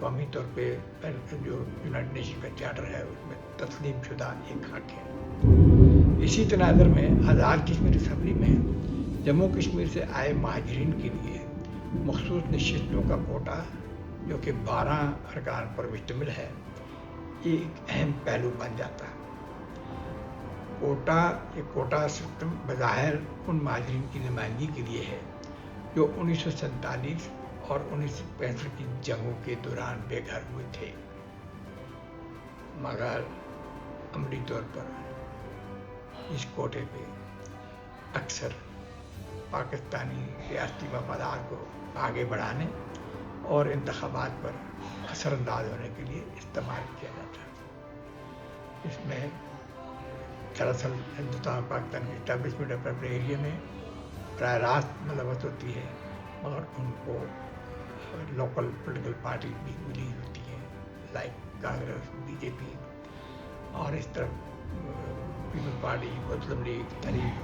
قومی طور پہ جو یونائٹڈ نیشن کا چارٹر ہے اس میں تسلیم شدہ ایک حق ہے۔ اسی تناظر میں آزاد کشمیر اسمبلی میں جموں کشمیر سے آئے مہاجرین کے لیے مخصوص نشستوں کا کوٹا جو کہ 12 ارکان پر مشتمل ہے ایک اہم پہلو بن جاتا ہے۔ کوٹا سسٹم بظاہر ان مہاجرین کی نمائندگی کے لیے ہے جو 1947 اور 1965 کی جنگوں کے دوران بے گھر ہوئے تھے، مگر عملی طور پر اس کوٹے پہ اکثر پاکستانی ریاستی مفادات کو آگے بڑھانے اور انتخابات پر اثر انداز ہونے کے لیے استعمال کیا جاتا ہے۔ اس میں دراصل ہندوستان پاکستان کے اسٹیبلشمنٹ اپنے اپنے ایریا میں براہ راست ملوث ہوتی ہے، مگر ان کو لوکل پولیٹیکل پارٹی بھی ملی ہوتی ہیں لائک کانگریس، بی جے پی، اور اس طرف پیپل پارٹی، مسلم لیگ، تحریک،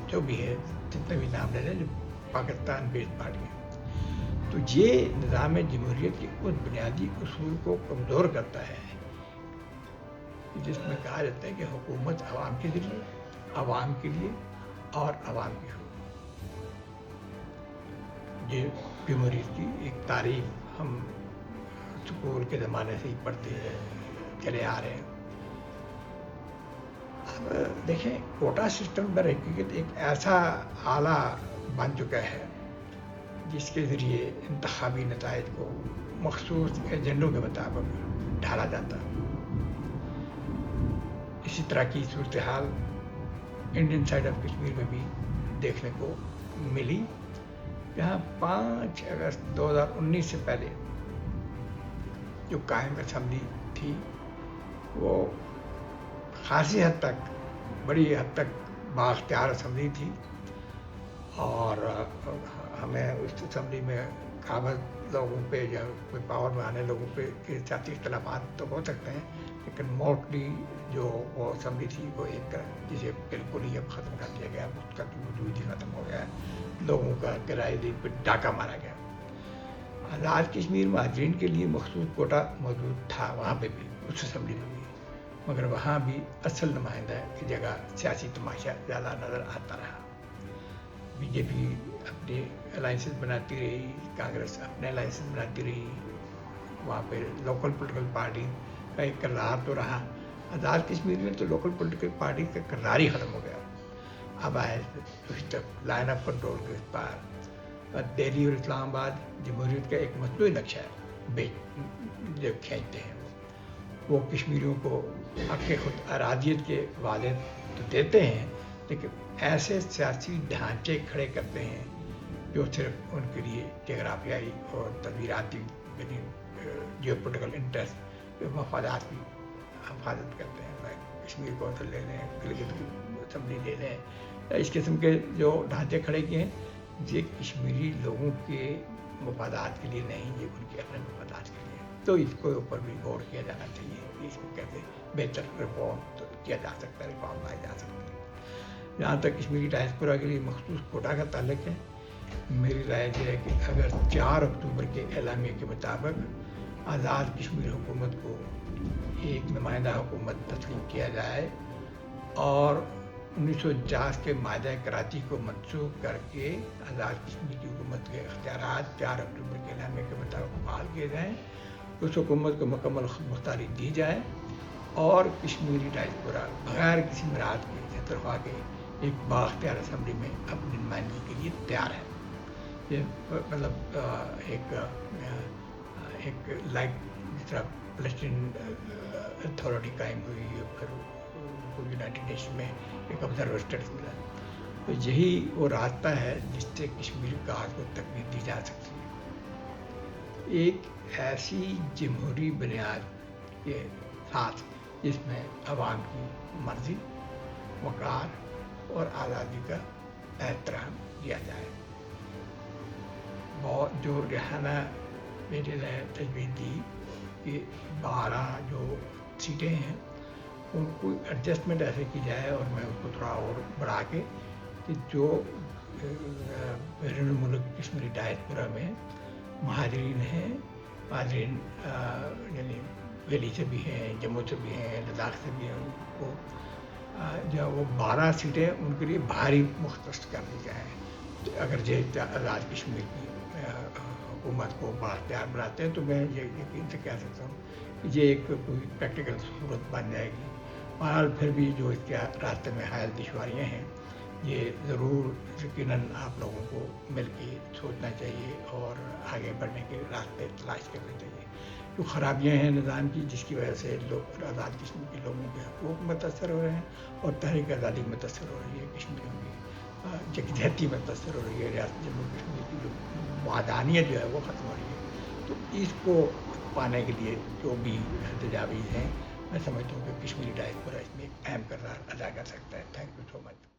جو بھی ہے، جتنے بھی نام لے لیں جو پاکستان بیسڈ پارٹی ہے۔ تو یہ نظام جمہوریت کے اس بنیادی اصول کو کمزور کرتا ہے جس میں کہا جاتا ہے کہ حکومت عوام کے ذریعے، عوام کے لیے اور عوام کی ہو۔ یہ جمہوریت کی ایک تاریخ ہم اسکول کے زمانے سے ہی پڑھتے چلے آ رہے ہیں۔ اب دیکھیں، کوٹا سسٹم در حقیقت ایک ایسا آلہ بن چکا ہے جس کے ذریعے انتخابی نتائج کو مخصوص ایجنڈوں کے مطابق ڈھالا جاتا ہے۔ اسی طرح کی صورتحال انڈین سائڈ آف کشمیر میں بھی دیکھنے کو ملی، جہاں 5 اگست 2019 سے پہلے جو قائم اسمبلی تھی وہ خاصی حد تک، بڑی حد تک بااختیار اسمبلی تھی، اور ہمیں اس اسمبلی میں قابض لوگوں پہ یا کوئی پاور میں آنے لوگوں پہ سیاسی اختلافات تو ہو سکتے ہیں، لیکن موسٹلی جو وہ اسمبلی تھی وہ ایک جسے بالکل ہی اب ختم کر دیا گیا، اس کا وجود ہی ختم ہو گیا، لوگوں کا کرائے دل پہ ڈاکہ مارا گیا۔ آزاد کشمیر مہاجرین کے لیے مخصوص کوٹا موجود تھا وہاں پہ بھی، اس اسمبلی میں بھی، مگر وہاں بھی اصل نمائندہ کی جگہ سیاسی تماشا زیادہ نظر آتا رہا۔ بی جے پی اپنے الائنسز بناتی رہی، کانگریس اپنے الائنسز بناتی رہی، وہاں پہ لوکل پولیٹیکل پارٹی کا ایک کردار تو رہا۔ آزاد کشمیر میں تو لوکل پولیٹیکل پارٹی کا کردار ہی ختم ہو گیا۔ اب آئے اس تک لائن آف کنٹرول کے اس پار دہلی اور اسلام آباد جمہوریت کا ایک مصنوعی نقشہ ہے جو کھینچتے ہیں۔ وہ کشمیریوں کو حق خود ارادیت کے وعدے تو دیتے ہیں، لیکن ایسے سیاسی ڈھانچے کھڑے کرتے ہیں جو صرف ان کے لیے جغرافیائی اور تدبیراتی جیو پولیٹیکل انٹرسٹ مفادات کی حفاظت کرتے ہیں۔ کشمیر کونسل لے لیں، گلگت کی اسمبلی لے لیں، اس قسم کے جو ڈھانچے کھڑے کیے ہیں یہ کشمیری لوگوں کے مفادات کے لیے نہیں، یہ ان کے اپنے مفادات کے لیے۔ تو اس کو اوپر بھی غور کیا جانا چاہیے کہ اس کو کیسے بہتر ریفارم کیا جا سکتا ہے، ریفارم لائے جا سکتے ہیں۔ جہاں تک کشمیری ڈائسپورا کے لیے مخصوص کوٹا کا تعلق ہے، میری رائے یہ ہے کہ اگر 4 اکتوبر کے اعلامیے کے مطابق آزاد کشمیر حکومت کو ایک نمائندہ حکومت تسلیم کیا جائے اور 1950 کے معاہدہ کراچی کو منسوخ کر کے آزاد کشمیر کی حکومت کے اختیارات 4 اکتوبر کے اعلامیے کے مطابق بحال کیے جائیں، اس حکومت کو مکمل خود مختاری دی جائے اور کشمیری ڈائسپورا بغیر کسی مراعات کے طرفہ کے ایک بااختیار اسمبلی میں اپنی نمائندگی کے لیے تیار ہے۔ یہ مطلب ایک لائک جس طرح فلسطین اتھارٹی قائم ہوئی ہے، پھر یونائٹڈ نیشن میں ایک آبزرور اسٹیٹس ملا، تو یہی وہ راستہ ہے جس سے کشمیر کاج کو تکمیل دی جا سکتی ہے، ایک ایسی جمہوری بنیاد کے ساتھ جس میں عوام کی مرضی، وقار اور آزادی کا احترام کیا جائے۔ بہت جو ریحانہ میرے نے تجویز دی کہ 12 جو سیٹیں ہیں ان کو ایڈجسٹمنٹ ایسے کی جائے، اور میں اس کو تھوڑا اور بڑھا کے کہ جو بیرون ملک کشمیری ڈائسپورا میں مہاجرین ہیں ماجرین یعنی دہلی سے بھی ہیں، جموں سے بھی ہیں، لداخ سے بھی ہیں، ان کو جو وہ 12 سیٹیں ان کے لیے بھاری مختص کر دی جائیں۔ اگرچہ آزاد کشمیر کی حکومت کو بااختیار بناتے ہیں، تو میں یہ یقین سے کہہ سکتا ہوں کہ یہ ایک کوئی پریکٹیکل صورت بن جائے گی۔ بہرحال پھر بھی جو اس کے راستے میں حائل دشواریاں ہیں، یہ ضرور یقیناً آپ لوگوں کو مل کے سوچنا چاہیے اور آگے بڑھنے کے راستے تلاش کرنے چاہیے۔ جو خرابیاں ہیں نظام کی، جس کی وجہ سے لوگ آزاد کشمیر کے لوگوں کے حقوق متاثر ہو رہے ہیں اور تحریک آزادی متاثر ہو رہی ہے، کشمیریوں کی یکجہتی متاثر ہو رہی ہے، ریاست جموں کشمیر کی جو وحدانیت جو ہے وہ ختم ہو رہی ہے، تو اس کو پانے کے لیے جو بھی تجاویز ہیں، میں سمجھتا ہوں کہ کشمیری ڈائسپورا اس میں ایک اہم کردار ادا کر سکتا ہے۔ Thank you so much.